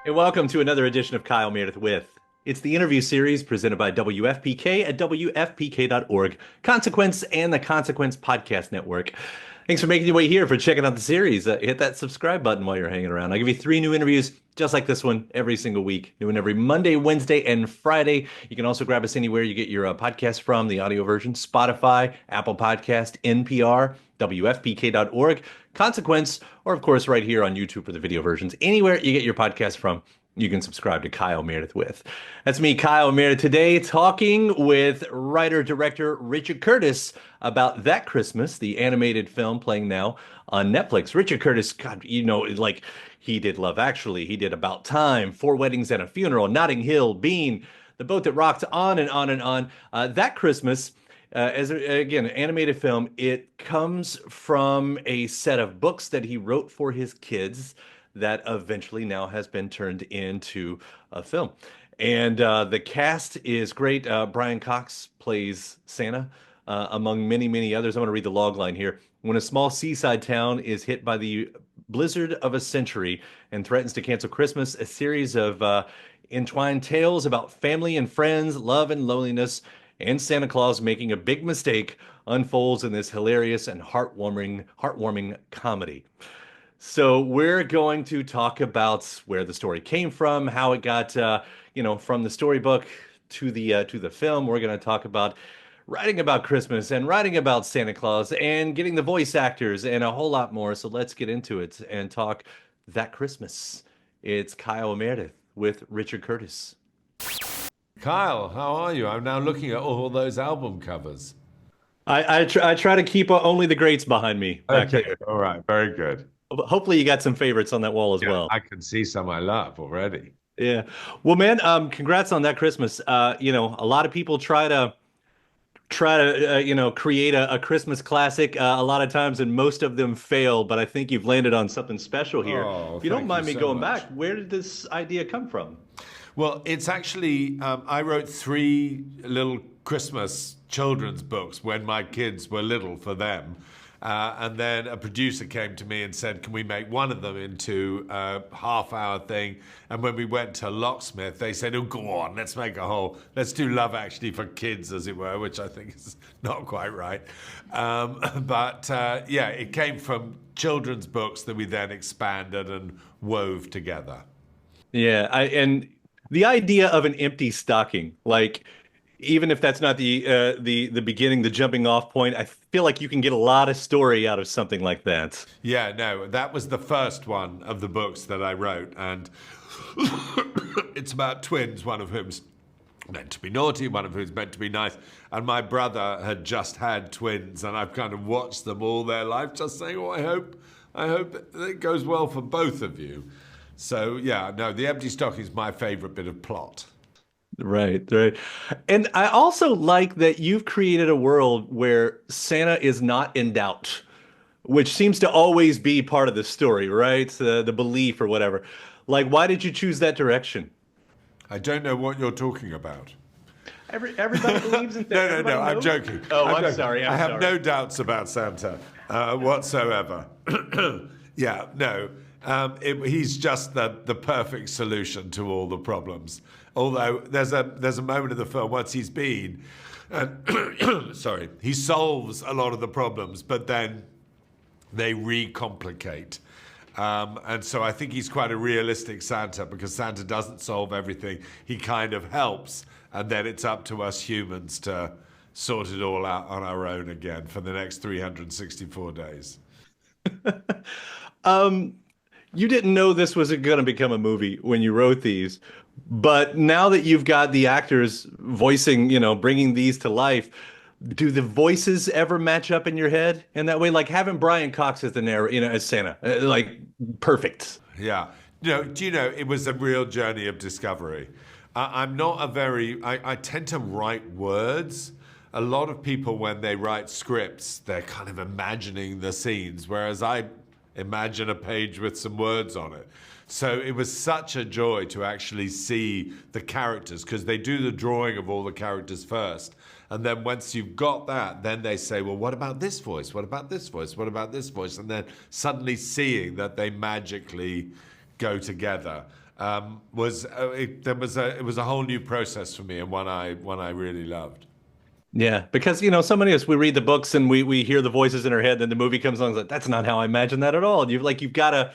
Hey, welcome to another edition of Kyle Meredith with. It's the interview series presented by WFPK at WFPK.org, Consequence, and the Consequence Podcast Network. Thanks for making your way here, for checking out the series. Hit that subscribe button while you're hanging around. I give you three new interviews just like this one every single week, new one every Monday, Wednesday, and Friday. You can also grab us anywhere you get your podcast from, the audio version, Spotify, Apple Podcast, NPR, WFPK.org, Consequence, or of course right here on YouTube for the video versions. Anywhere you get your podcast from, you can subscribe to Kyle Meredith with. That's me, Kyle Meredith, today talking with writer-director Richard Curtis about That Christmas, the animated film playing now on Netflix. Richard Curtis, God, like he did Love Actually, he did About Time, Four Weddings and a Funeral, Notting Hill, Bean, The Boat That Rocked, on and on and on. That Christmas, again, an animated film, it comes from a set of books that he wrote for his kids that eventually now has been turned into a film. And the cast is great. Brian Cox plays Santa, among many, many others. I'm going to read the log line here. When a small seaside town is hit by the blizzard of a century and threatens to cancel Christmas, a series of entwined tales about family and friends, love and loneliness, and Santa Claus making a big mistake unfolds in this hilarious and heartwarming comedy. So we're going to talk about where the story came from, how it got, from the storybook to the film. We're going to talk about writing about Christmas and writing about Santa Claus and getting the voice actors and a whole lot more. So let's get into it and talk That Christmas. It's Kyle Meredith with Richard Curtis. Kyle, how are you? I'm now looking at all those album covers. I try to keep only the greats behind me back Okay, there. all right, very good. Hopefully you got some favorites on that wall as Yeah, well. I can see some I love already. Yeah. Well, man, congrats on That Christmas. A lot of people try to create a Christmas classic a lot of times, and most of them fail, but I think you've landed on something special here. Oh, If you don't thank you mind me so going much. back, where did this idea come from? Well, it's actually, I wrote three little Christmas children's books when my kids were little for them. And then a producer came to me and said, can we make one of them into a half-hour thing? And when we went to Locksmith, they said, oh, go on, let's do Love Actually for kids, as it were, which I think is not quite right. But it came from children's books that we then expanded and wove together. Yeah, and the idea of an empty stocking, like even if that's not the beginning, the jumping off point, I feel like you can get a lot of story out of something like that. Yeah, no, that was the first one of the books that I wrote, and it's about twins, one of whom's meant to be naughty, one of whom's meant to be nice. And my brother had just had twins, and I've kind of watched them all their life, just saying, oh, I hope that it goes well for both of you. So yeah, no, the empty stocking is my favorite bit of plot. Right, right. And I also like that you've created a world where Santa is not in doubt, which seems to always be part of the story, right? The belief or whatever. Like, why did you choose that direction? I don't know what you're talking about. Everybody believes in Santa. No, Everybody I'm knows. joking. Oh, I'm joking. sorry. I have sorry. no doubts about Santa whatsoever. Yeah, no. He's just the perfect solution to all the problems. Although there's a moment in the film once he's been, and sorry, he solves a lot of the problems, but then they recomplicate. And so I think he's quite a realistic Santa, because Santa doesn't solve everything. He kind of helps, and then it's up to us humans to sort it all out on our own again for the next 364 days. You didn't know this was going to become a movie when you wrote these, but now that you've got the actors voicing, bringing these to life, do the voices ever match up in your head in that way? Like having Brian Cox as the narrator, as Santa, like perfect. Yeah. Do you know, it was a real journey of discovery. I'm not I tend to write words. A lot of people, when they write scripts, they're kind of imagining the scenes, whereas I imagine a page with some words on it. So it was such a joy to actually see the characters, because they do the drawing of all the characters first. And then once you've got that, then they say, well, what about this voice? What about this voice? What about this voice? And then suddenly seeing that they magically go together. it was a whole new process for me, and one I really loved. Yeah, because so many of us, we read the books and we hear the voices in our head, then the movie comes along, it's like that's not how I imagined that at all. And you've got to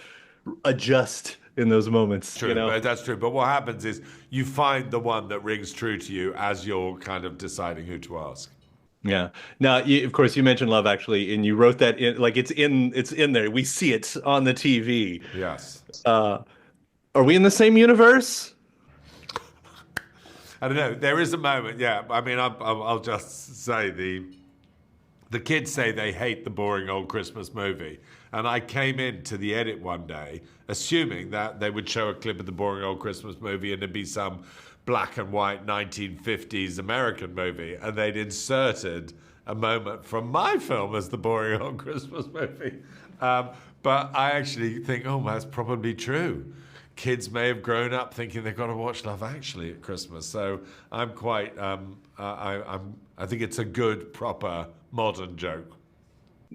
adjust in those moments. True, but that's true. But what happens is you find the one that rings true to you as you're kind of deciding who to ask. Yeah. Now, of course, you mentioned Love Actually, and you wrote that in, like it's in there. We see it on the TV. Yes. Are we in the same universe? I don't know. There is a moment. Yeah. I mean, I'll just say the kids say they hate the boring old Christmas movie. And I came into the edit one day assuming that they would show a clip of the boring old Christmas movie and there'd be some black and white 1950s American movie. And they'd inserted a moment from my film as the boring old Christmas movie. But I actually think, oh, that's probably true. Kids may have grown up thinking they've got to watch Love Actually at Christmas. So I'm quite, I think it's a good, proper, modern joke.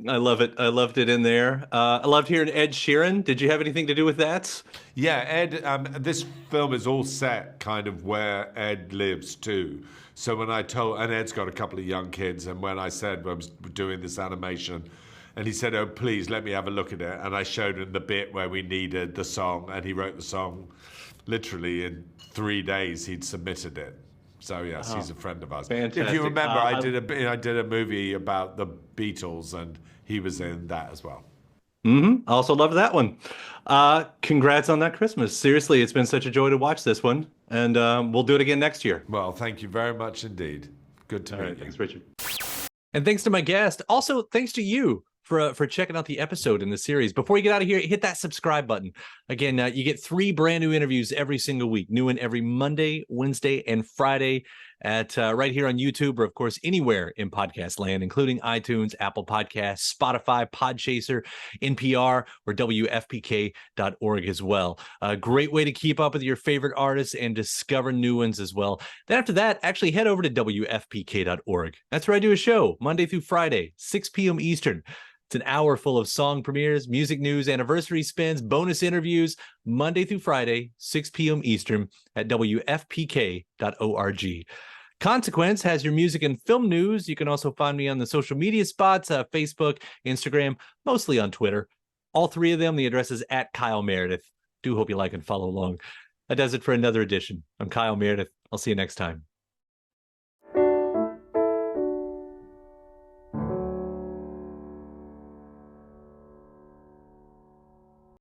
I love it. I loved it in there. I loved hearing Ed Sheeran. Did you have anything to do with that? Yeah, Ed, this film is all set kind of where Ed lives too. So when and Ed's got a couple of young kids, and when I said I was doing this animation, and he said, oh, please let me have a look at it. And I showed him the bit where we needed the song, and he wrote the song literally in 3 days. He'd submitted it. So yes, he's a friend of ours. Fantastic. If you remember, I did a movie about the Beatles, and he was in that as well. I also love that one. Congrats on that Christmas. Seriously, it's been such a joy to watch this one, and we'll do it again next year. Well, thank you very much indeed. Good to meet you. Thanks, Richard. And thanks to my guest. Also, thanks to you for checking out the episode in the series. Before you get out of here, hit that subscribe button. Again, you get 3 brand new interviews every single week. New one every Monday, Wednesday, and Friday at right here on YouTube, or of course anywhere in podcast land, including iTunes, Apple Podcasts, Spotify, Podchaser, NPR, or WFPK.org as well. A great way to keep up with your favorite artists and discover new ones as well. Then after that, actually head over to WFPK.org. That's where I do a show Monday through Friday, 6 p.m. Eastern. It's an hour full of song premieres, music news, anniversary spins, bonus interviews, Monday through Friday, 6 p.m. Eastern at WFPK.org. Consequence has your music and film news. You can also find me on the social media spots, Facebook, Instagram, mostly on Twitter. All 3 of them, the address is at Kyle Meredith. Do hope you like and follow along. That does it for another edition. I'm Kyle Meredith. I'll see you next time.